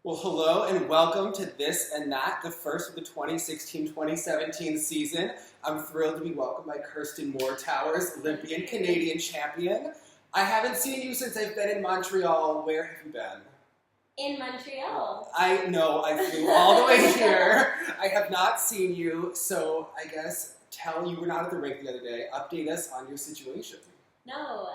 Well, hello and welcome to This and That, the first of the 2016-2017 season. I'm thrilled to be welcomed by Kirsten Moore-Towers, Olympian Canadian champion. I haven't seen you since I've been in Montreal. Where have you been? In Montreal. I know, I flew all the way here. I have not seen you, so I guess you were not at the rink the other day. Update us on your situation. No,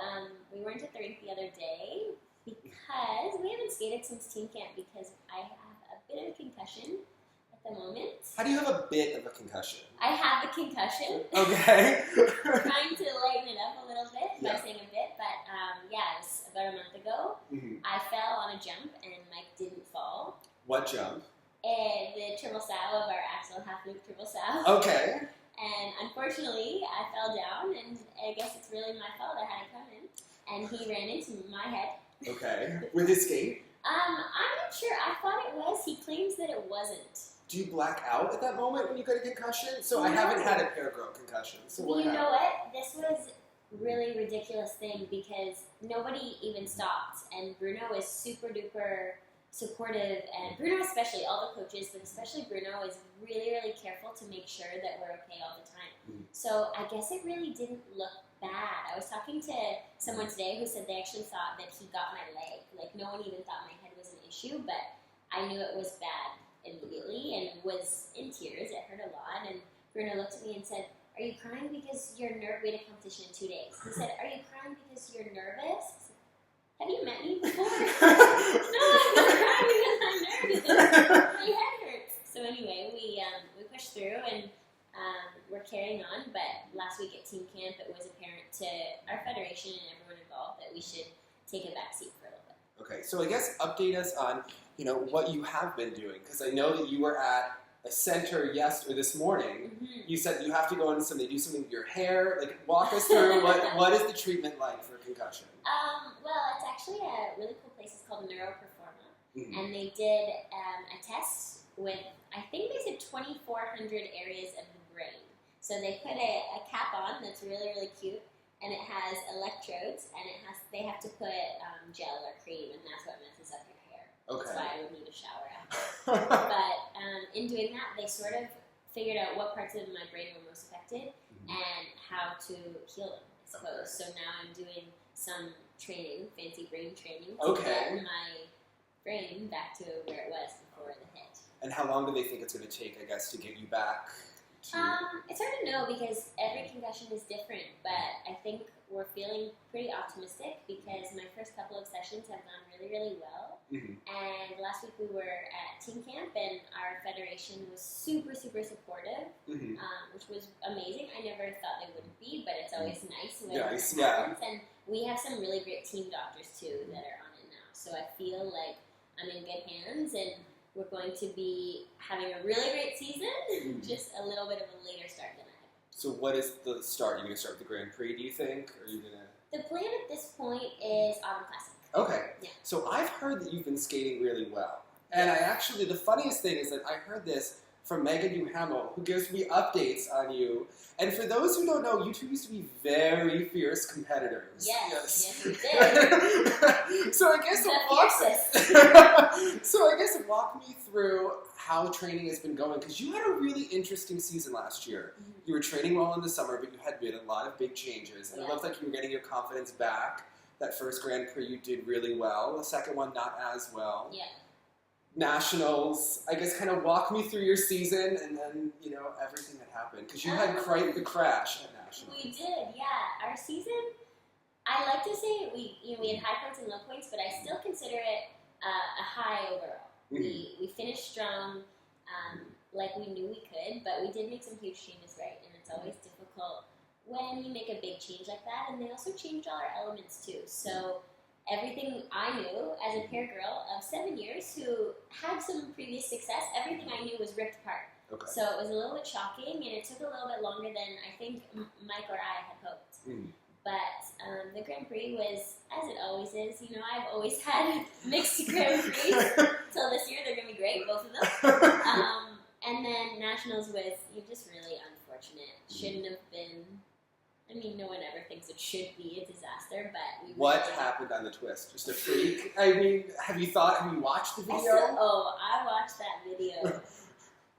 we weren't at the rink the other day because we haven't skated since team camp because I have a bit of a concussion at the moment. How do you have a bit of a concussion? I have a concussion. Okay. Trying to lighten it up a little bit by saying a bit, but it was about a month ago. Mm-hmm. I fell on a jump and Mike didn't fall. What jump? The triple sow of our axle half loop triple sow. Okay. And unfortunately, I fell down, and I guess it's really my fault. I had it coming, and he ran into my head. Okay. With his skate? I'm not sure. I thought it was. He claims that it wasn't. Do you black out at that moment when you get a concussion? So I haven't had a pair-girl concussion. So you know what? This was really ridiculous thing because nobody even stopped, and Bruno is super duper supportive, and Bruno especially, all the coaches, but especially Bruno is really, really careful to make sure that we're okay all the time. Mm-hmm. So I guess it really didn't look bad. I was talking to someone today who said they actually thought that he got my leg. Like, no one even thought my head was an issue, but I knew it was bad immediately and was in tears. It hurt a lot, and Bruno looked at me and said, "Are you crying because you're nervous?" We had a competition in 2 days. He said, "Are you crying because you're nervous?" Have you met me before? No, I'm not crying because I'm nervous. My head hurts. So anyway, we pushed through and we're carrying on. But last week at team camp, it was apparent to our federation and everyone involved that we should take a back seat for a little bit. Okay, so I guess update us on what you have been doing, because I know that you were at a center this morning. Mm-hmm. You said you have to go in they do something with your hair. Like, walk us through what is the treatment like for a concussion? Well, it's actually a really cool place. It's called Neuroperforma, and they did a test with, I think they said 2,400 areas of the brain. So they put a cap on that's really, really cute, and it has electrodes, and they have to put gel or cream, and that's what messes up your hair. Okay. That's why I would need a shower after. But in doing that, they sort of figured out what parts of my brain were most affected and how to heal them, I suppose. Okay. So now I'm doing some training, fancy brain training, to get my brain back to where it was before the hit. And how long do they think it's going to take, I guess, to get you back? It's hard to know because every concussion is different, but I think we're feeling pretty optimistic because my first couple of sessions have gone really, really well. Mm-hmm. And last week we were at team camp and our federation was super, super supportive, which was amazing. I never thought they wouldn't be, but it's always nice when it happens. And we have some really great team doctors too that are on it now. So I feel like I'm in good hands and we're going to be having a really great season, just a little bit of a later start than I had. So what is the start? Are you going to start with the Grand Prix, do you think? Or are you gonna... The plan at this point is Autumn Classic. Okay. Yeah. So I've heard that you've been skating really well. And the funniest thing is that I heard this from Megan Duhamel, who gives me updates on you. And for those who don't know, you two used to be very fierce competitors. Yes we did. So I guess walk me through how training has been going, because you had a really interesting season last year. Mm-hmm. You were training well in the summer, but you had made a lot of big changes. And it looked like you were getting your confidence back. That first Grand Prix you did really well. The second one, not as well. Yeah. Nationals, I guess, kind of walk me through your season and then, everything that happened. Because you had quite the crash at Nationals. We did, yeah. Our season, I like to say we had high points and low points, but I still consider it a high overall. Mm-hmm. We finished strong, like we knew we could, but we did make some huge changes, right? And it's always difficult when you make a big change like that, and they also changed all our elements too. So everything I knew as a pair girl of 7 years who had some previous success, everything I knew was ripped apart. Okay. So it was a little bit shocking, and it took a little bit longer than I think Mike or I had hoped. Mm. But the Grand Prix was, as it always is, I've always had mixed Grand Prix. Till this year, they're going to be great, both of them. And then Nationals was just really unfortunate. Shouldn't have been I mean, no one ever thinks it should be a disaster, but What happened on the twist? Just a freak? I mean, have you watched the video? I watched that video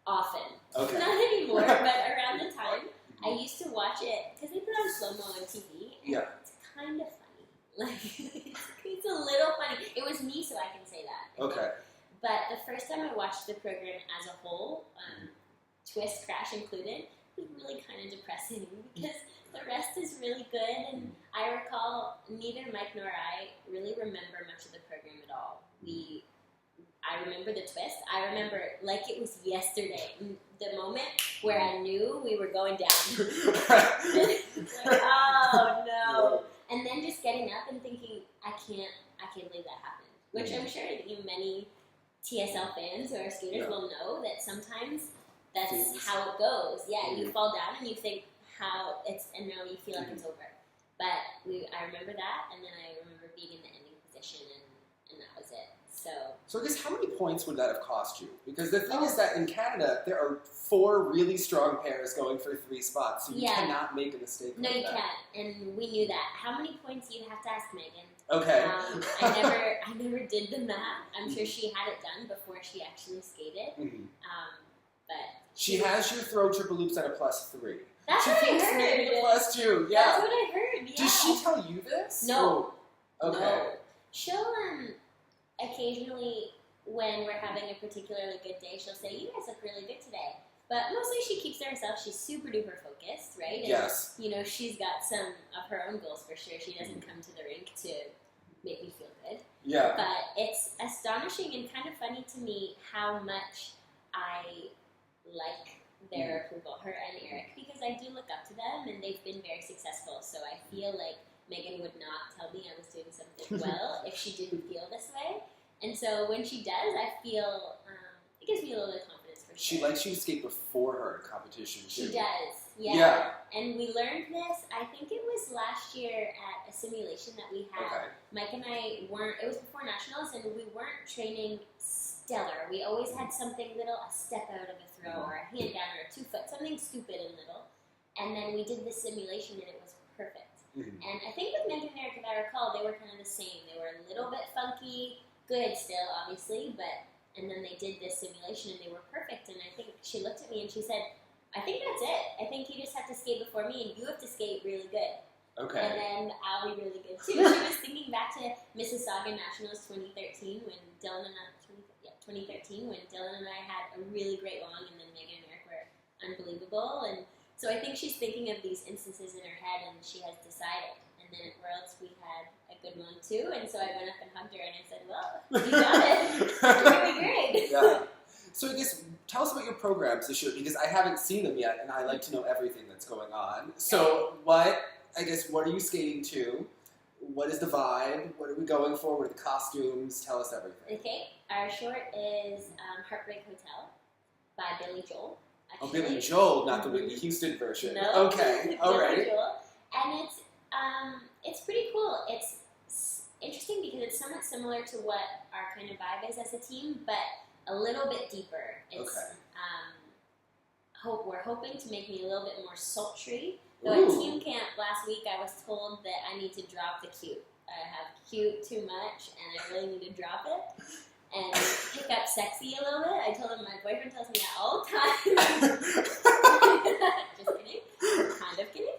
often. Okay. Not anymore, but around the time, I used to watch it, because they put on slow-mo on TV, and it's kind of funny. Like, it's a little funny. It was me, so I can say that. Okay. But the first time I watched the program as a whole, twist, crash included, it was really kind of depressing, because the rest is really good, and I recall neither Mike nor I really remember much of the program at all. I remember the twist. I remember like it was yesterday, the moment where I knew we were going down. Like, oh no! And then just getting up and thinking, I can't believe that happened. Which I'm sure many TSL fans or skaters will know that sometimes that's how it goes. Yeah, you fall down and you think and now you feel like it's over. But I remember that, and then I remember being in the ending position, and that was it. So I guess how many points would that have cost you? Because the thing is that in Canada, there are 4 really strong pairs going for 3 spots, so you cannot make a mistake. No, you can't, and we knew that. How many points you'd have to ask Megan? Okay. I never did the math. I'm sure she had it done before she actually skated. But she has you throw triple loops at a +3. That's what I heard. Maybe a +2. Yeah. That's what I heard. Yeah. Does she tell you this? No. Oh. Okay. No. She'll occasionally, when we're having a particularly good day, she'll say, "You guys look really good today." But mostly she keeps to herself. She's super duper focused, right? And, yes. She's got some of her own goals for sure. She doesn't come to the rink to make me feel good. Yeah. But it's astonishing and kind of funny to me how much I like their approval, her and Eric, because I do look up to them and they've been very successful. So I feel like Megan would not tell me I was doing something well if she didn't feel this way. And so when she does, I feel it gives me a little bit of confidence for sure. She likes you to skate before her competition too. She does, yeah. And we learned this, I think it was last year at a simulation that we had. Okay. Mike and I it was before Nationals, and we weren't training stellar. We always had something little, a step out of a throw, or a hand down, or a 2-foot, something stupid and little. And then we did this simulation, and it was perfect. And I think with Megan and Eric, if I recall, they were kind of the same. They were a little bit funky, good still, obviously, and then they did this simulation, and they were perfect. And I think she looked at me, and she said, "I think that's it. I think you just have to skate before me, and you have to skate really good. Okay. And then I'll be really good, too." She was thinking back to Mississauga Nationals 2013, when Dylan and I, 2013, when Dylan and I had a really great long, and then Megan and Eric were unbelievable. And so I think she's thinking of these instances in her head, and she has decided. And then at Worlds, we had a good one, too. And so I went up and hugged her, and I said, "Well, you got it. You're doing great." Yeah. So I guess, tell us about your programs this year, because I haven't seen them yet, and I like to know everything that's going on. So what are you skating to? What is the vibe? What are we going for? What are the costumes? Tell us everything. Okay, our short is Heartbreak Hotel by Billy Joel. Actually. Oh, Billy Joel, not the Whitney Houston version. No. Okay, all right. Joel. And it's pretty cool. It's interesting because it's somewhat similar to what our kind of vibe is as a team, but a little bit deeper. It's, okay. We're hoping to make me a little bit more sultry. Though at team camp last week, I was told that I need to drop the cute. I have cute too much, and I really need to drop it and pick up sexy a little bit. I told him my boyfriend tells me that all the time. Just kidding. Kind of kidding.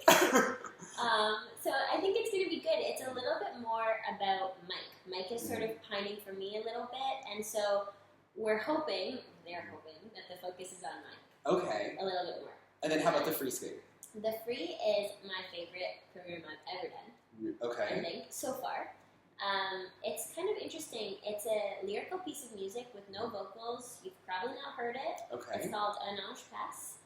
So I think it's going to be good. It's a little bit more about Mike. Mike is sort of pining for me a little bit, and so they're hoping that the focus is on Mike. Okay. A little bit more. And then how about the free skate? The free is my favorite program I've ever done. Okay. I think, so far. It's kind of interesting. It's a lyrical piece of music with no vocals. You've probably not heard it. Okay. It's called Nonstress.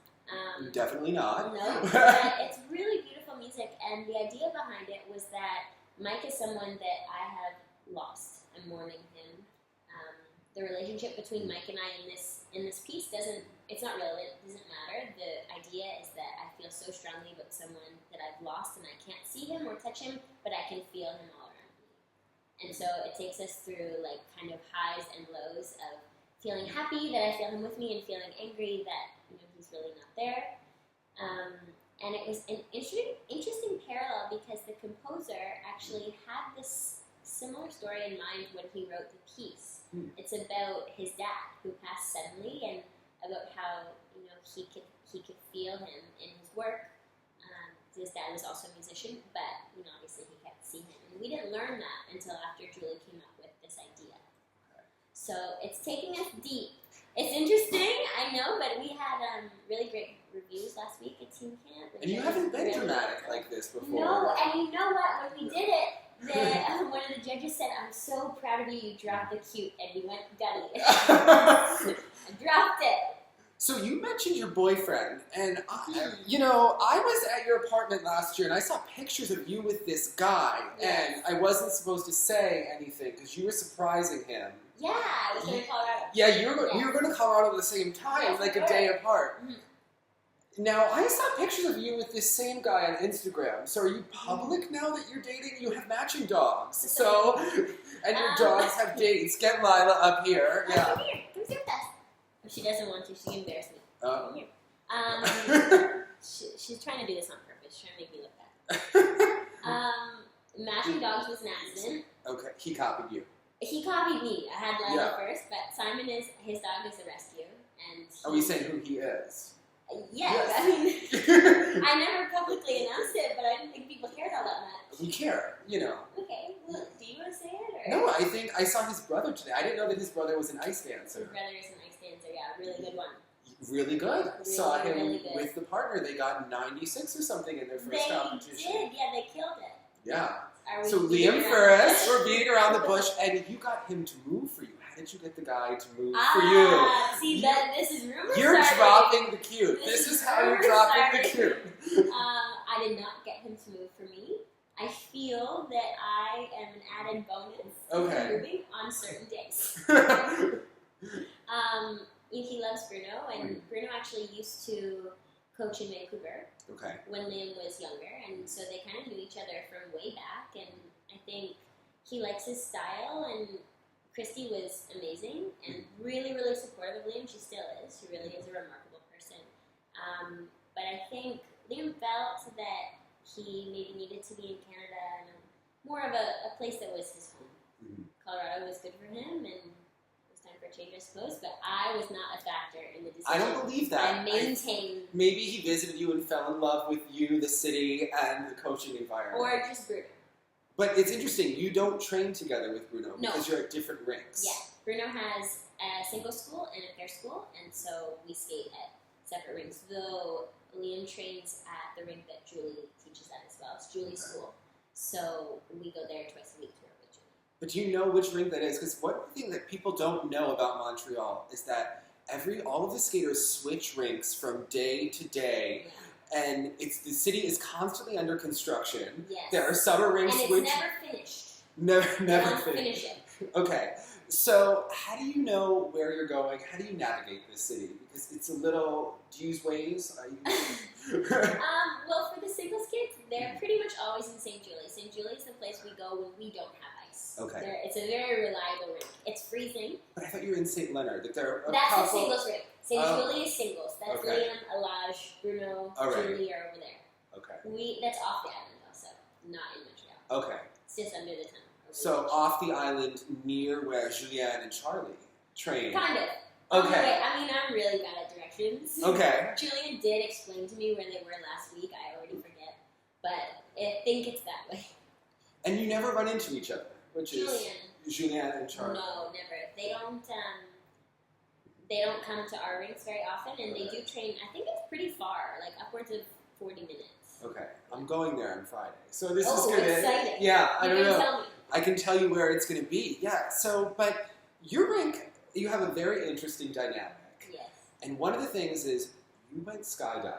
Definitely not. No, but it's really beautiful music, and the idea behind it was that Mike is someone that I have lost. I'm mourning him. The relationship between Mike and I in this piece it's not relevant, it doesn't matter. The idea is that I feel so strongly about someone that I've lost, and I can't see him or touch him, but I can feel him all around me. And so it takes us through like kind of highs and lows of feeling happy that I feel him with me, and feeling angry that he's really not there. And it was an interesting parallel because the composer actually had this similar story in mind when he wrote the piece. It's about his dad who passed suddenly, and about how he could feel him in his work. His dad was also a musician, but obviously he kept seeing him, and we didn't learn that until after Julie came up with this idea. So it's taking us deep. It's interesting, I know, but we had really great reviews last week at Team Camp. And you haven't been dramatic like this before. No, and you know what? When we did it, one of the judges said, "I'm so proud of you. You dropped the cute," and you went gutty. I dropped it. So you mentioned your boyfriend, and I was at your apartment last year, and I saw pictures of you with this guy, and I wasn't supposed to say anything because you were surprising him. Yeah, I was going to Colorado. Yeah, you were going to Colorado at the same time, like a day apart. Mm-hmm. Now, I saw pictures of you with this same guy on Instagram. So are you public now that you're dating? You have matching dogs. So, and your dogs have dates. Get Lila up here. Yeah. Come here. Come sit with us. If she doesn't want to, she can embarrass me. Come here. She's trying to do this on purpose. She's trying to make me look bad. Matching dogs was an accident. Okay, he copied you. He copied me. I had Lila first, but Simon his dog is a rescue, and are we saying who he is? Yes. I mean, I never publicly announced it, but I didn't think people cared all that much. We care, Okay, well, do you want to say it? Or? No, I think I saw his brother today. I didn't know that his brother was an ice dancer. His brother is an ice dancer, yeah, really good one. Really good. Saw him really good. with the partner. They got 96 or something in their first competition. They did, yeah, they killed it. Yeah. So Liam first, we're beating around the bush, and you got him to move for you. How did you get the guy to move for you? See, this is rumor You're starting. dropping the cute. This is how you're dropping the cute. I did not get him to move for me. I feel that I am an added bonus to moving on certain days. He loves Bruno, and Bruno actually used to coach in Vancouver when Liam was younger, and so they kind of knew each other from way back, and I think he likes his style, and Christy was amazing and really, really supportive of Liam. She still is. She really is a remarkable person. But I think Liam felt that he maybe needed to be in Canada and more of a place that was his home. Mm-hmm. Colorado was good for him, and time for a change, I suppose, but I was not a factor in the decision. I don't believe that. I maintained. Maybe he visited you and fell in love with you, the city, and the coaching environment. Or just Bruno. But it's interesting, you don't train together with Bruno because you're at different rinks. Yeah. Bruno has a single school and a pair school, and so we skate at separate rinks, though Liam trains at the rink that Julie teaches at as well. It's Julie's school. So we go there twice a week to work with Julie. But do you know which rink that is? Because one thing that people don't know about Montreal is that all of the skaters switch rinks from day to day. Yeah. And the city is constantly under construction. Yes. There are summer rinks and it's never finished. Never finished. Okay. So how do you know where you're going? How do you navigate this city? Because it's a little... Do you use Waze? Well, for the singles kids, they're pretty much always in St. Julie. St. Julie is the place we go when we don't have ice. Okay. It's a very reliable rink. It's freezing. But I thought you were in St. Leonard. That's a singles rink. St. Julie is singles. That's Liam, Elage, Bruno, Julie are over there. Okay. That's off the island also, not in Montreal. Okay. It's just under the tunnel. So off the island near where Julianne and Charlie train. Kind of. Okay. I mean, I'm really bad at directions. Okay. Julian did explain to me where they were last week. I already forget. But I think it's that way. And you never run into each other, which Julianne. is Julianne and Charlie. No, never. They don't come to our rinks very often, and they do train, I think it's pretty far, like upwards of 40 minutes. Okay. I'm going there on Friday. So this is good. good. Exciting. Yeah, I don't know. Tell me. I can tell you where it's going to be. Yeah, but your rink, you have a very interesting dynamic. Yes. And one of the things is you went skydiving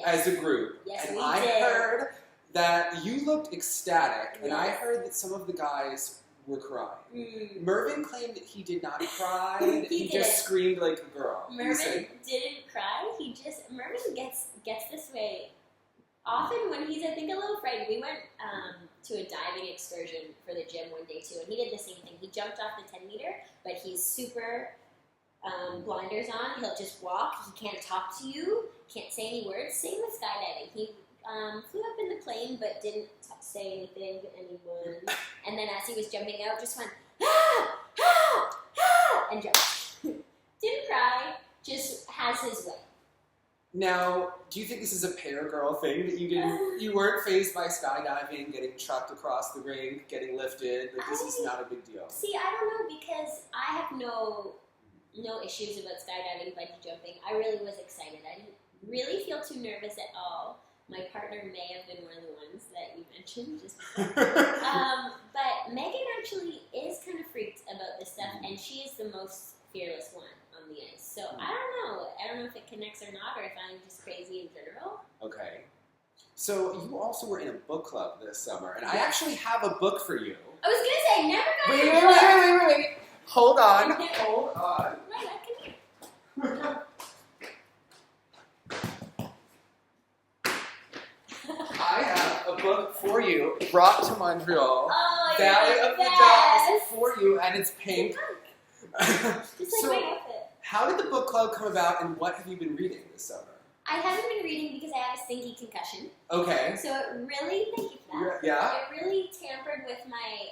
as a group. Yes, and we I did. heard that you looked ecstatic, and I Yes. heard that some of the guys were crying. Mm. Mervin claimed that he did not cry, he just screamed like a girl. Mervin didn't cry. Mervin gets this way often when he's, I think, a little frightened. We went to a diving excursion for the gym one day too, and he did the same thing. He jumped off the 10 meter, but he's super blinders on. He'll just walk. He can't talk to you. Can't say any words. Same with skydiving. He flew up in the plane but didn't say anything to anyone. And then as he was jumping out, just went, ah, ah, ah, and jumped. Didn't cry. Just has his way. Now, do you think this is a pair girl thing that you weren't phased by skydiving, getting chucked across the rink, getting lifted? Like, this is not a big deal. See, I don't know, because I have no issues about skydiving, bungee jumping. I really was excited. I didn't really feel too nervous at all. My partner may have been one of the ones that you mentioned just before. But Megan actually is kind of freaked about this stuff, and she is the most fearless one on the ice. So I don't know. I don't know if it connects or not, or if I'm just crazy in general. Okay. So you also were in a book club this summer, and I actually have a book for you. I was going to say, I never got Wait. Hold on. I have a book for you, brought to Montreal. Oh, Valley of the Dolls for you, and it's pink. Just like my outfit. How did the book club come about, and what have you been reading this summer? I haven't been reading because I have a stinky concussion. Okay. So it really, thank you for that. Yeah. It really tampered with my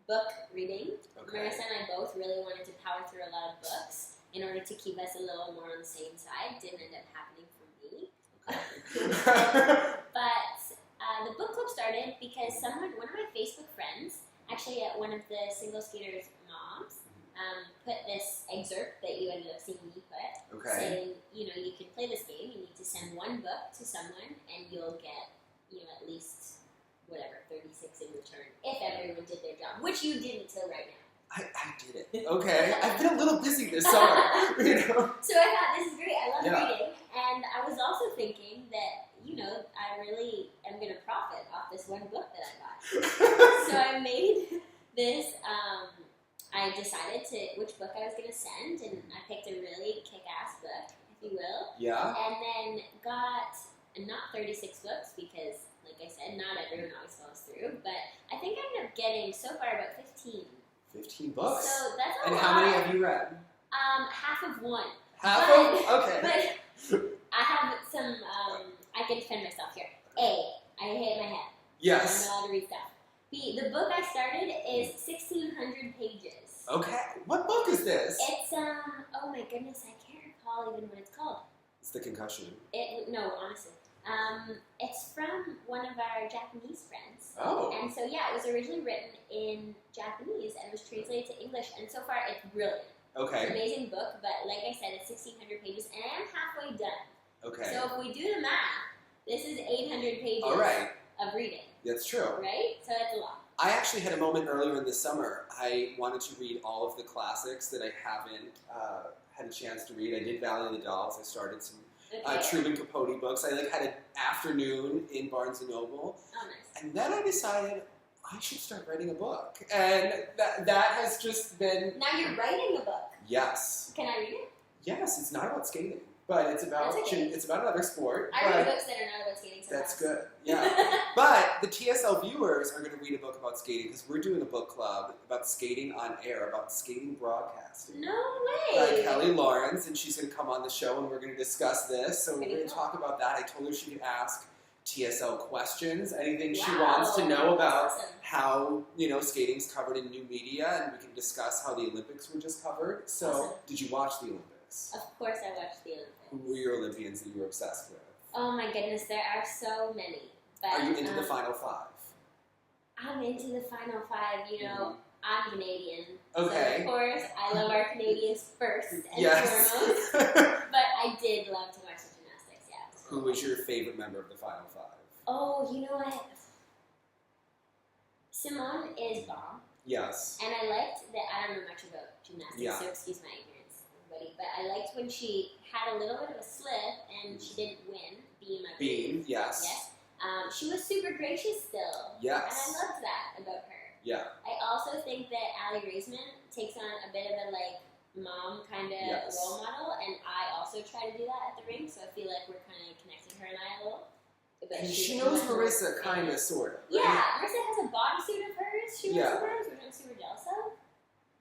book reading. Okay. Marissa and I both really wanted to power through a lot of books in order to keep us a little more on the same side. Didn't end up happening for me. But the book club started because one of my Facebook friends, actually at one of the single skaters' moms, put this excerpt that you ended up seeing me put, saying, you can play this game, you need to send one book to someone, and you'll get, at least, 36 in return, if everyone did their job, which you didn't till right now. I did it. Okay. I've been a little busy this summer, So I thought, this is great, I love reading, and I was also thinking that, I really am going to profit off this one book that I bought. So I made this, I decided which book I was going to send, and I picked a really kick-ass book, if you will. Yeah. And then got, not 36 books, because, like I said, not everyone always follows through, but I think I ended up getting, so far, about 15. 15 books? So that's a lot. And how many have you read? Half of one. Okay. But I have some, I can defend myself here. I hit my head. Yes. I'm not allowed to read stuff. The book I started is 1,600 pages. Okay. What book is this? It's, oh my goodness, I can't recall even what it's called. It's The Concussion. No, honestly. It's from one of our Japanese friends. Oh. And so, yeah, it was originally written in Japanese and was translated to English, and so far it's brilliant. Okay. It's an amazing book, but like I said, it's 1,600 pages, and I am halfway done. Okay. So if we do the math, this is 800 pages of reading. That's true. Right? So that's a lot. I actually had a moment earlier in the summer. I wanted to read all of the classics that I haven't had a chance to read. I did Valley of the Dolls. I started some Truman Capote books. I had an afternoon in Barnes & Noble. Oh, nice. And then I decided I should start writing a book. And that has just been... Now you're writing a book. Yes. Can I read it? Yes, it's not about skating. But it's about another sport. I read books that are not about skating sometimes. That's good. Yeah. But the TSL viewers are going to read a book about skating because we're doing a book club about skating on air, about skating broadcasting. No way. By Kelly Lawrence, and she's going to come on the show and we're going to discuss this. So we're going to talk about that. I told her she could ask TSL questions, anything she wants to know about how, skating's covered in new media, and we can discuss how the Olympics were just covered. So, did you watch the Olympics? Of course I watched the Olympics. Who were your Olympians that you were obsessed with? Oh my goodness, there are so many. But, are you into the Final Five? I'm into the Final Five. I'm Canadian. Okay. So of course, I love our Canadians first and foremost. But I did love to watch the gymnastics, yeah. Who was your favorite member of the Final Five? Oh, you know what? Simone is bomb. Yes. And I liked that, I don't know much about gymnastics, so excuse my ignorance. But I liked when she had a little bit of a slip and she didn't win. Beam, yes. Yes. She was super gracious still. Yes. And I loved that about her. Yeah. I also think that Allie Raisman takes on a bit of a mom kind of role model, and I also try to do that at the rink, so I feel like we're kind of connecting her and I a little. But and she knows Marissa kind of, sort of. Right? Yeah, Marissa has a bodysuit of hers she wears sometimes, which I'm super jealous of.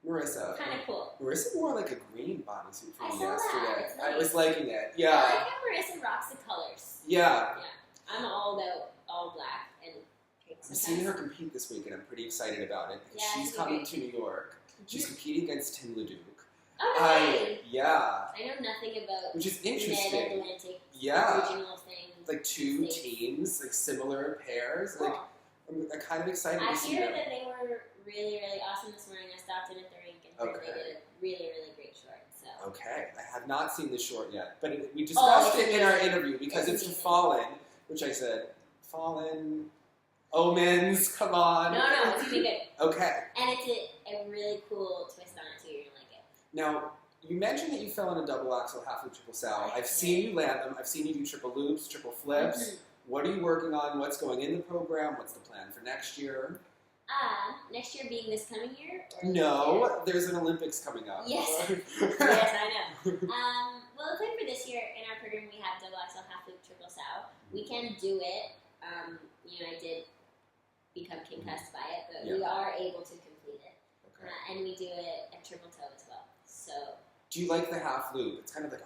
Marissa. Kind of cool. Marissa wore like a green bodysuit for I me saw yesterday. that. It's nice. I was liking it. Yeah. I like how Marissa rocks the colors. Yeah. I'm all about all black and pink. I'm seeing her compete this week, and I'm pretty excited about it. Yeah, she's coming to New York. She's competing against Tim LeDuc. Oh, really? Yeah. I know nothing about Which is interesting. Mid-Atlantic regional thing. Like two teams, like similar pairs. Cool. Like I'm kind of excited to see I hear them. that they were really, really awesome this morning. I stopped in at the rink and heard they did a really, really great short. So. Okay. I have not seen the short yet, but we discussed it in our interview because it's Fallen, which I said, Fallen, Omens, come on. No, it's gonna be good. Okay. And it's a really cool twist on it too. You're gonna like it. Now, you mentioned that you fell in a double axel, half loop, triple sal. I've seen you land them. I've seen you do triple loops, triple flips. Mm-hmm. What are you working on? What's going in the program? What's the plan for next year? Next year being this coming year? No, there's an Olympics coming up. Yes. Yes, I know. Well, the plan for this year in our program, we have double axel, half loop, triple sal. We can do it. I did become concussed by it, but we are able to complete it. Okay. And we do it at triple toe as well. So. Do you like the half loop? It's kind of like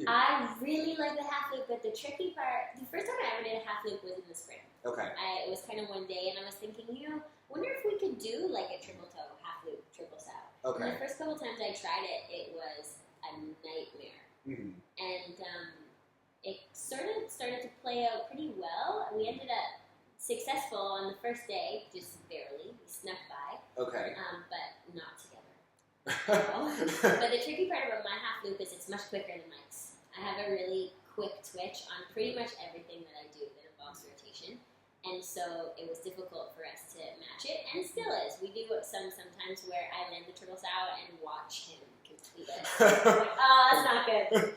I really like the half loop, but the tricky part, the first time I ever did a half loop was in the spring. Okay. It was kind of one day, and I was thinking, wonder if we could do like a triple toe, half loop, triple sal. Okay. And the first couple times I tried it, it was a nightmare. Mm-hmm. And it sort of started to play out pretty well. We ended up successful on the first day, just barely. We snuck by. Okay. But not together. But the tricky part about my half loop is it's much quicker than Mike's. I have a really quick twitch on pretty much everything that I do that involves rotation, and so it was difficult for us to match it, and still is. We do sometimes where I land the triple sal and watch him complete it. Like, that's not good.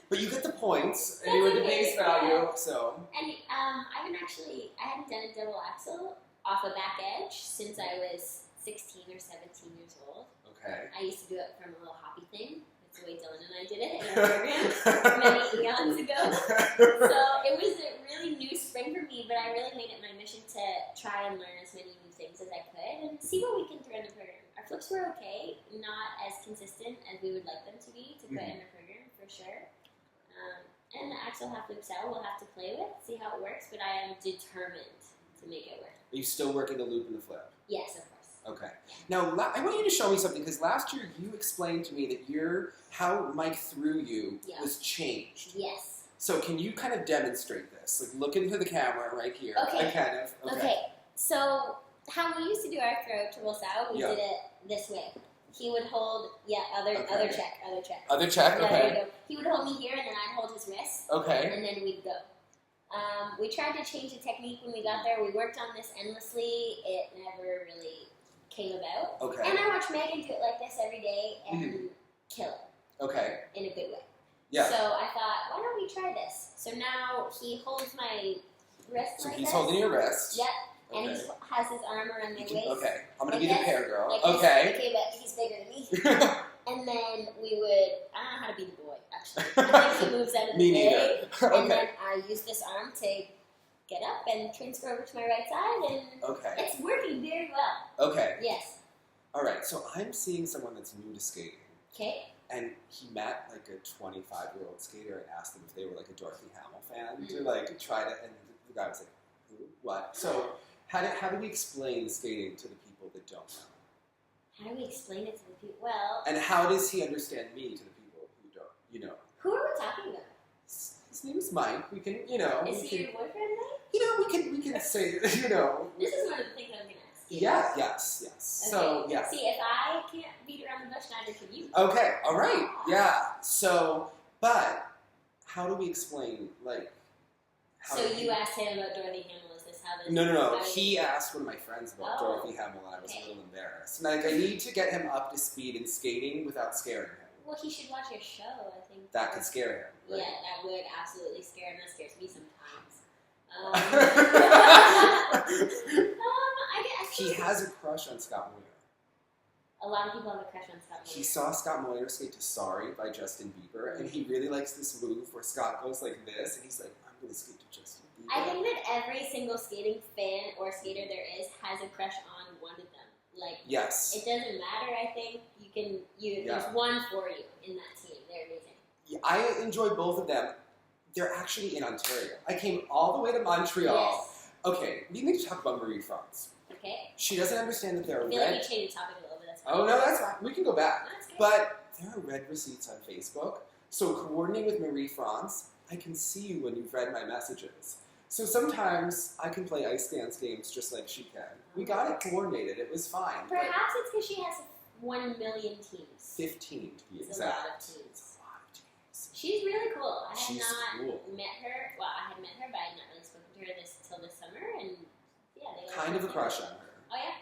But you get the points, and you were the base value, so. And I hadn't done a double axel off a back edge since I was 16 or 17 years old. Okay. I used to do it from a little hoppy thing. That's the way Dylan and I did it in our program many eons ago. So it was a really new spring for me, but I really made it my mission to try and learn as many new things as I could and see what we can throw in the program. Our flips were okay, not as consistent as we would like them to be to put in the program for sure. And the axle half loop sal we'll have to play with, see how it works, but I am determined to make it work. Are you still working the loop and the flip? Yes, of course. Okay. Now, I want you to show me something, because last year you explained to me that how Mike threw you was changed. Yes. So can you kind of demonstrate this? Like, look into the camera right here. Okay. Okay. So how we used to do our throw triple sal, we did it this way. He would hold, other check. Other check, yeah, okay. There you go. He would hold me here, and then I'd hold his wrist. Okay. And then we'd go. We tried to change the technique when we got there. We worked on this endlessly. It never really came about. Okay. And I watch Megan do it like this every day and kill it. Okay. In a good way. Yeah. So I thought, why don't we try this? So now he holds my wrist so like he's this. holding your wrist. Yep. And he has his arm around my waist. Okay. I'm going to like be the pair girl. Like okay. Okay, but he's bigger than me. And then we would, I don't know how to be the boy, actually. I think he moves out of the way. And then I use this arm to get up and transfer over to my right side, and it's working very well. Okay. Yes. All right, so I'm seeing someone that's new to skating. Okay. And he met like a 25-year-old skater and asked them if they were like a Dorothy Hamill fan to like try to, and the guy was like, who? What? So how do we explain skating to the people that don't know? How do we explain it to the people? Well... And how does he understand me to the people who don't, Who are we talking about? His name is Mike. We can, Is he your boyfriend then? We can say, This is one of the things I was going to ask you. Yes. Okay. So, yeah. See, if I can't beat around the bush, neither can you. Okay, all right. Yeah. So, but how do we explain, like... So you asked him about Dorothy Hamill. Is this how this... No. He asked one of my friends about Dorothy Hamill, and I was a little embarrassed. And I need to get him up to speed in skating without scaring him. Well, he should watch your show, I think. That could scare him. Right? Yeah, that would absolutely scare him. That scares me sometimes. I guess he has a crush on Scott Moyer. A lot of people have a crush on Scott Moyer. He saw Scott Moyer skate to Sorry by Justin Bieber, and he really likes this move where Scott goes like this, and he's like, I'm going to skate to Justin Bieber. I think that every single skating fan or skater there is has a crush on one of them. Like, Yes. it doesn't matter, I think. There's one for you in that team. They're amazing. Yeah, I enjoy both of them. They're actually in Ontario. I came all the way to Montreal. Yes. Okay, we need to talk about Marie-France. Okay. She doesn't understand that there are I feel red... like you changed the topic a little bit. That's fine. Oh, no, that's fine. We can go back. No, that's good. But there are red receipts on Facebook. So coordinating with Marie-France, I can see you when you've read my messages. So sometimes I can play ice dance games just like she can. We got it coordinated. It was fine. Perhaps it's because she has 1 million teams. 15 to be It's exact. a lot of teams. It's a lot of teams. She's really cool. I had She's not cool. met her. Well, I had met her, but I had not really spoken to her till this summer. And yeah, they Kind of a crush on her. Oh yeah.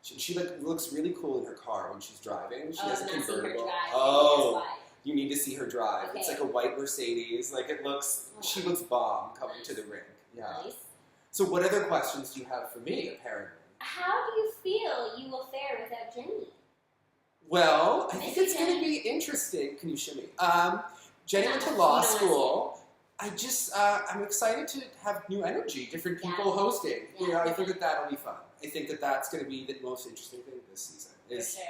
She looks really cool in her car when she's driving. She has a I've not seen her convertible. drive. Oh, That's why. you need to see her drive. Okay. It's like a white Mercedes. Like it looks. Oh, She wow. looks bomb coming Nice. to the ring. Yeah. Nice. So what other questions do you have for me? Apparently. How do you feel you will fare without Jenny? Well, I think Miss you, it's going to Jenny. be interesting. Can you show me? Jenny went to You law don't wanna see school. I'm excited to have new energy, different people Yeah. hosting. Yeah, You know, I think definitely. that'll be fun. I think that's going to be the most interesting thing this season. For Is sure.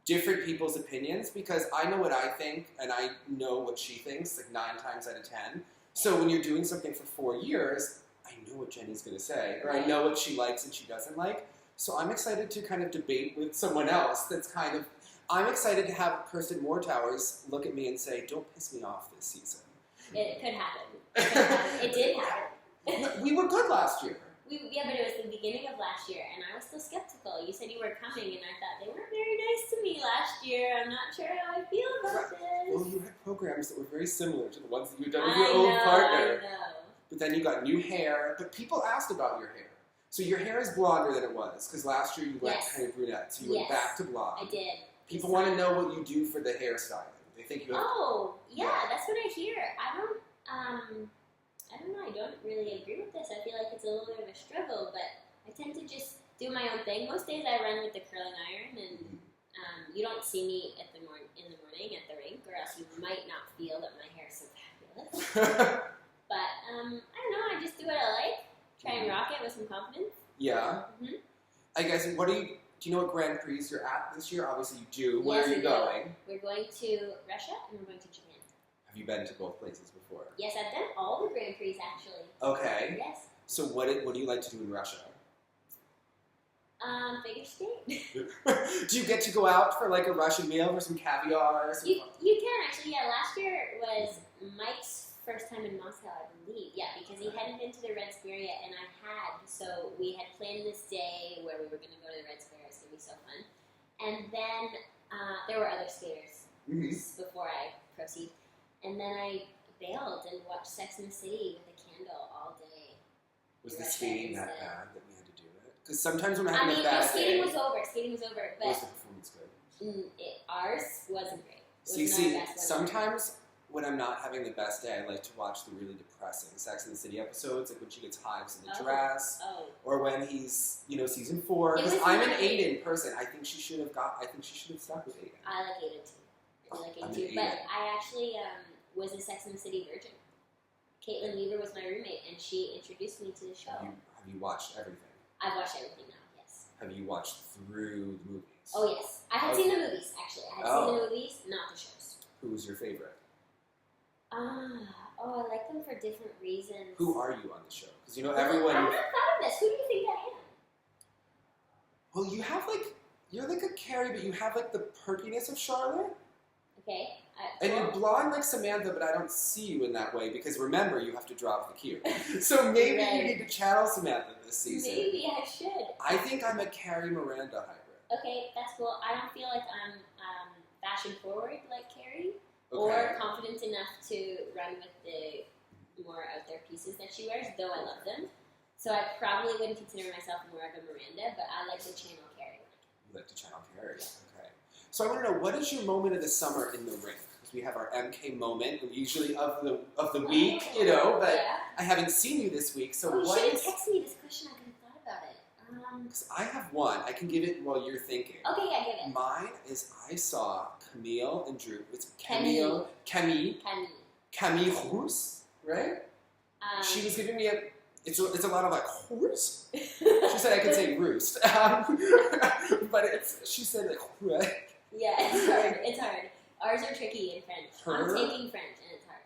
different people's opinions, because I know what I think and I know what she thinks, like 9 times out of 10. So when you're doing something for 4 years, I know what Jenny's going to say, or I Right. know what she likes and she doesn't like. So I'm excited to kind of debate with someone else that's kind of... I'm excited to have Kirsten Moore-Towers look at me and say, don't piss me off this season. It could happen. It did happen. We were good last year. Yeah, but it was the beginning of last year, and I was still skeptical. You said you were coming, and I thought they weren't very nice to me last year. I'm not sure how I feel about this. Well, you had programs that were very similar to the ones that you'd done with I your old know, partner. I know. But then you got new hair. But people asked about your hair. So your hair is blonder than it was, because last year you went Yes. kind of brunette. So you went Yes. back to blonde. I did. People want to know what you do for the hairstyling. They think you have... Oh, yeah, Yeah. that's what I hear. I don't know. I don't really agree with this. I feel like it's a little bit of a struggle, but I tend to just do my own thing. Most days I run with the curling iron, and you don't see me in the morning at the rink, or else you might not feel that my hair is so fabulous. But I don't know. I just do what I like. Try and rock it with some confidence. Yeah. Mhm. I guess, do you know what Grand Prix you're at this year? Obviously you do. Where Yes, are you I do. going? We're going to Russia and we're going to Japan. Have you been to both places before? Yes, I've done all the Grand Prix actually. Okay. Yes. So what do you like to do in Russia? Figure skate. Do you get to go out for like a Russian meal for some caviar? Or some... You can actually, yeah. Last year was Mike's first time in Moscow, I believe. Yeah, because he hadn't been to the Red Square yet, and I had. So we had planned this day where we were going to go to the Red Square. It's going to be so fun. And then there were other skaters before I proceed. And then I bailed and watched Sex and the City with a candle all day. Was in the Russia skating that instead. bad that we had to do it? Because sometimes when I'm I having mean, a bad no, skating day, was over. Skating was over, was but the performance good? ours wasn't great. See, Was not our best one. sometimes when I'm not having the best day, I like to watch the really depressing Sex and the City episodes, like when she gets hives in the Oh. dress, Oh, or when he's, season 4. It Because was I'm an not- Aiden person. I think she should have stuck with Aiden. I like Aiden too. I like I'm Aiden too. an But Aiden. I actually was a Sex and the City virgin. Caitlin Weaver was my roommate, and she introduced me to the show. Have you watched everything? I've watched everything now. Yes. Have you watched through the movies? Oh yes, I had seen the movies actually. I had seen the movies, not the shows. Who was your favorite? I like them for different reasons. Who are you on the show? Because I've not thought of this. Who do you think I am? Well, you're like a Carrie, but you have like the perkiness of Charlotte. Okay. And you're blonde like Samantha, but I don't see you in that way because remember, you have to drop the cue. So maybe you Right. need to channel Samantha this season. Maybe I should. I think I'm a Carrie Miranda hybrid. Okay, that's cool. I don't feel like I'm fashion forward like Carrie, Okay. or confident enough to run with the more out there pieces that she wears, though I love them. So I probably wouldn't consider myself more of a Miranda, but I like to channel Carrie. You like to channel Carrie. Okay. So I want to know, what is your moment of the summer in the rink? Because we have our MK moment, usually of the week, but Yeah. I haven't seen you this week. So Oh, you what should have is? texted me this question. I could have thought about it. Because I have one. I can give it while you're thinking. Okay, yeah, give it. Mine is I saw Camille and Drew. It's Camille. Camille Rousse, right? She was giving me It's a lot of like horse. She said I could say roost, but she said like what? Yeah, it's hard. It's hard. Ours are tricky in French. I'm taking French, and it's hard.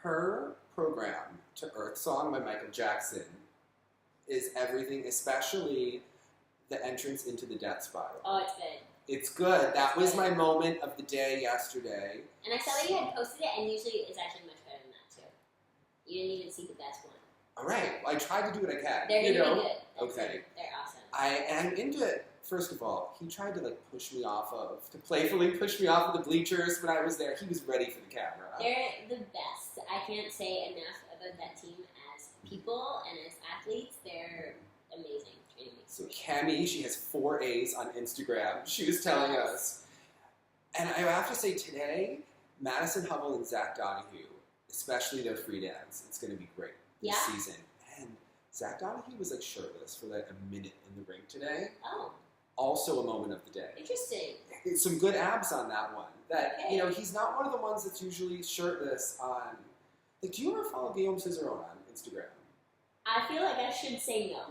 Her program to Earth Song by Michael Jackson is everything, especially the entrance into the death spiral. Oh, it's good. It's good. That was my moment of the day yesterday. And I saw that you had posted it, and usually it's actually much better than that, too. You didn't even see the best one. All right. Well, I tried to do what I can. They're really good. Okay. They're awesome. I am into it. First of all, he tried to to playfully push me off of the bleachers when I was there. He was ready for the camera. They're the best. I can't say enough about that team as people and as athletes. They're amazing. So Cammie, she has 4 A's on Instagram. She was telling us. And I have to say today, Madison Hubble and Zach Donahue, especially their free dance, it's going to be great this season. And Zach Donahue was like shirtless for like a minute in the ring today. Oh. Also a moment of the day. Interesting. Some good abs on that one. That, he's not one of the ones that's usually shirtless on... Like, do you ever follow Guillaume Cizeron on Instagram? I feel like I should say no.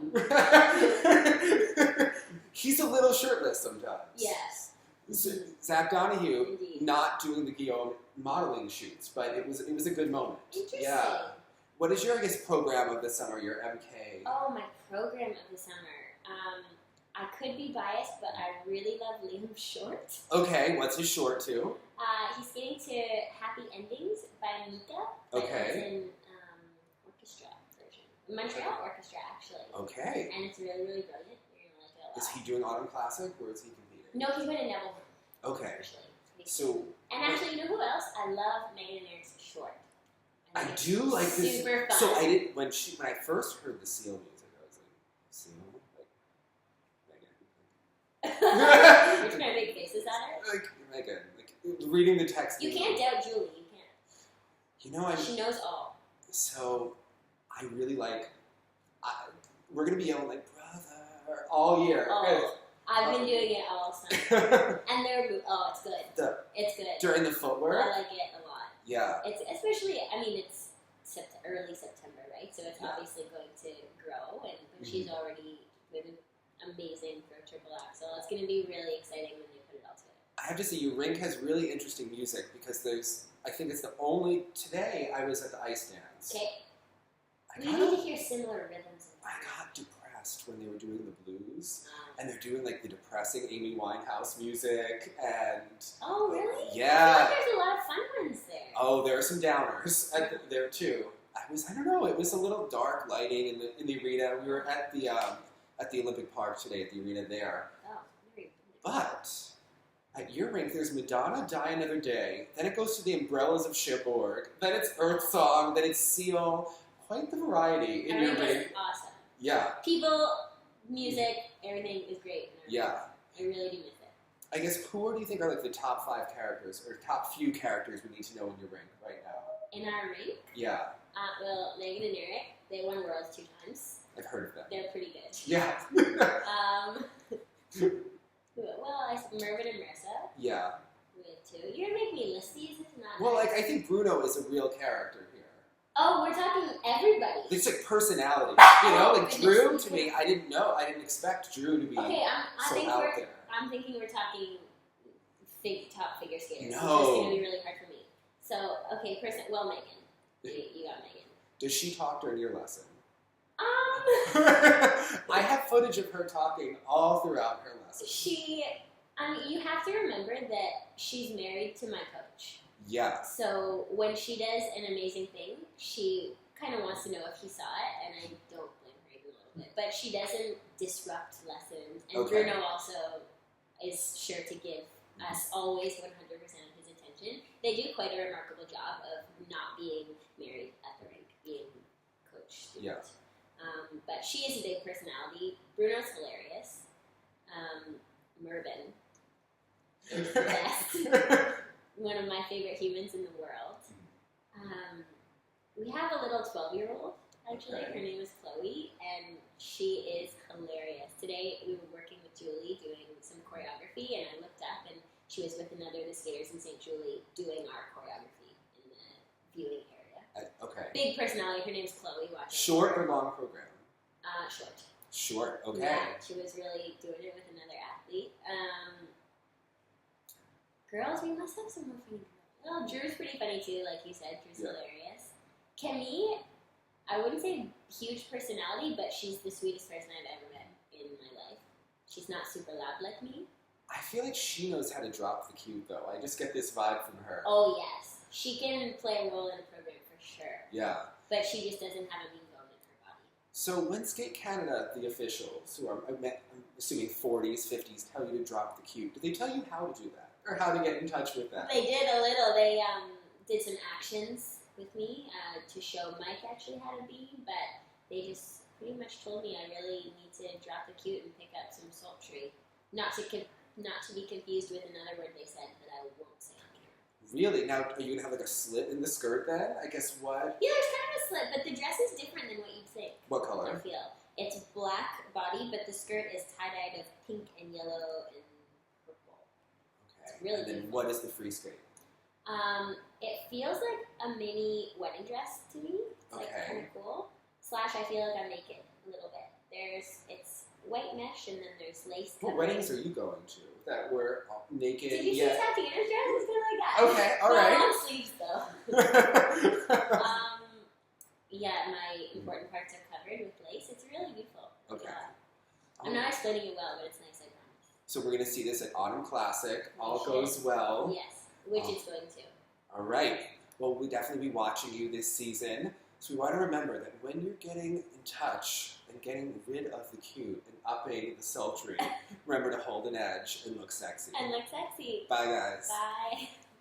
He's a little shirtless sometimes. Yes. So, Zach Donahue, Indeed. not doing the Guillaume modeling shoots, but it was a good moment. Interesting. Yeah. What is your, program of the summer, your MK? Oh, my program of the summer. I could be biased, but I really love Liam Short. Okay, what's his short too? He's getting to Happy Endings by Mika. Okay. It's in orchestra version. Montreal orchestra, actually. Okay. And it's really, really brilliant. You're going to like it a lot. Is he doing Autumn Classic, or is he competing? No, he's winning Neville. Okay. Actually. So. And actually, you know who else? I love Megan and Eric's Short. I do like this. Super fun. So I did when I first heard the Seal music, I was like, Seal, You're trying to make faces at her? like Megan, reading the text. You can't doubt Julie. You can't. She knows all. So I really we're gonna be yelling like brother all year. Oh, I've been doing it all summer, and it's good. It's good. During the footwork, I like it a lot. Yeah. It's especially. I mean, it's early September, right? So it's obviously going to grow, but she's already with an amazing for a triple axel. It's going to be really exciting when they put it all together. I have to say, your rink has really interesting music because I think it's the only, today I was at the ice dance. Okay. We need to hear similar rhythms. I got depressed when they were doing the blues, and they're doing the depressing Amy Winehouse music, and... Oh, really? Yeah. I feel like there's a lot of fun ones there. Oh, there are some downers there too. I don't know, it was a little dark lighting in the arena. We were at the Olympic Park today, at the arena there. Oh, very good. But at your rink, there's Madonna, Die Another Day. Then it goes to the Umbrellas of Cherbourg. Then it's Earth Song. Then it's Seal. Quite the variety in your rink. Awesome. Yeah. People, music, everything is great. Yeah. I really do miss it. I guess who do you think are the top 5 characters or top few characters we need to know in your rink right now? In our rink? Yeah. Well, Megan and Eric, they won Worlds 2 times. I've heard of them. They're pretty good. Yeah. Mervin and Marissa. Yeah. We have 2. You're gonna make me list these? It's not. Well, I think Bruno is a real character here. Oh, we're talking everybody. It's personality. Drew, to me, I didn't know. I didn't expect Drew to be out there. I'm thinking we're talking top figure skaters. No. It's just going to be really hard for me. So, okay, Megan. You got Megan. Does she talk during your lesson? I have footage of her talking all throughout her lesson. You have to remember that she's married to my coach. Yeah. So when she does an amazing thing, she kind of wants to know if he saw it, and I don't blame her even a little bit. But she doesn't disrupt lessons, and Bruno also is sure to give us always 100% of his attention. They do quite a remarkable job of not being married at the rink, being coach student. Yeah. But she is a big personality. Bruno's hilarious. Mervin is the best. One of my favorite humans in the world. We have a little 12-year-old, actually. Okay. Her name is Chloe, and she is hilarious. Today, we were working with Julie doing some choreography, and I looked up, and she was with another of the skaters in St. Julie doing our choreography in the viewing area. Okay. big personality. Her name's Chloe. Watch Short or long program? Short. Short, okay. Yeah, she was really doing it with another athlete. Girls, we must have some more funny girls. Well, Drew's pretty funny too, like you said. Drew's hilarious. Camille, I wouldn't say huge personality, but she's the sweetest person I've ever met in my life. She's not super loud like me. I feel like she knows how to drop the cue, though. I just get this vibe from her. Oh, yes. She can play a role in a program for sure. Yeah. But she just doesn't have a mean bone in her body. So when Skate Canada, the officials, who are, I'm assuming 40s, 50s, tell you to drop the cue, do they tell you how to do that? Or how to get in touch with that? They did a little. They did some actions with me to show Mike actually how to be, but they just pretty much told me I really need to drop the cue and pick up some sultry. Not to be confused with another word they said that I won't say on camera. Really? Now, are you going to have like a slit in the skirt then? I guess what? Yeah, there's kind of a slit, but the dress is different than what you'd think. What I color? feel. It's black body, but the skirt is tie-dyed of pink and yellow and purple. Okay. It's really and then beautiful. what is the free skate? It feels like a mini wedding dress to me. It's like kind of cool. / I feel like I'm naked a little bit. It's white mesh and then there's lace. What weddings are you going to that were naked? Did you see Tatiana's dress? It's kind of like that. Okay, all right. Long sleeves though. Yeah, my important parts are covered with lace. It's really beautiful. Okay. Yeah. I'm not explaining it well, but it's nice, I promise. So we're going to see this at Autumn Classic. All should. goes well. Yes, which it's going to. All right. Well, we'll definitely be watching you this season. So we want to remember that when you're getting in touch and getting rid of the cute and upping the sultry, remember to hold an edge and look sexy. And look sexy. Bye, guys. Bye.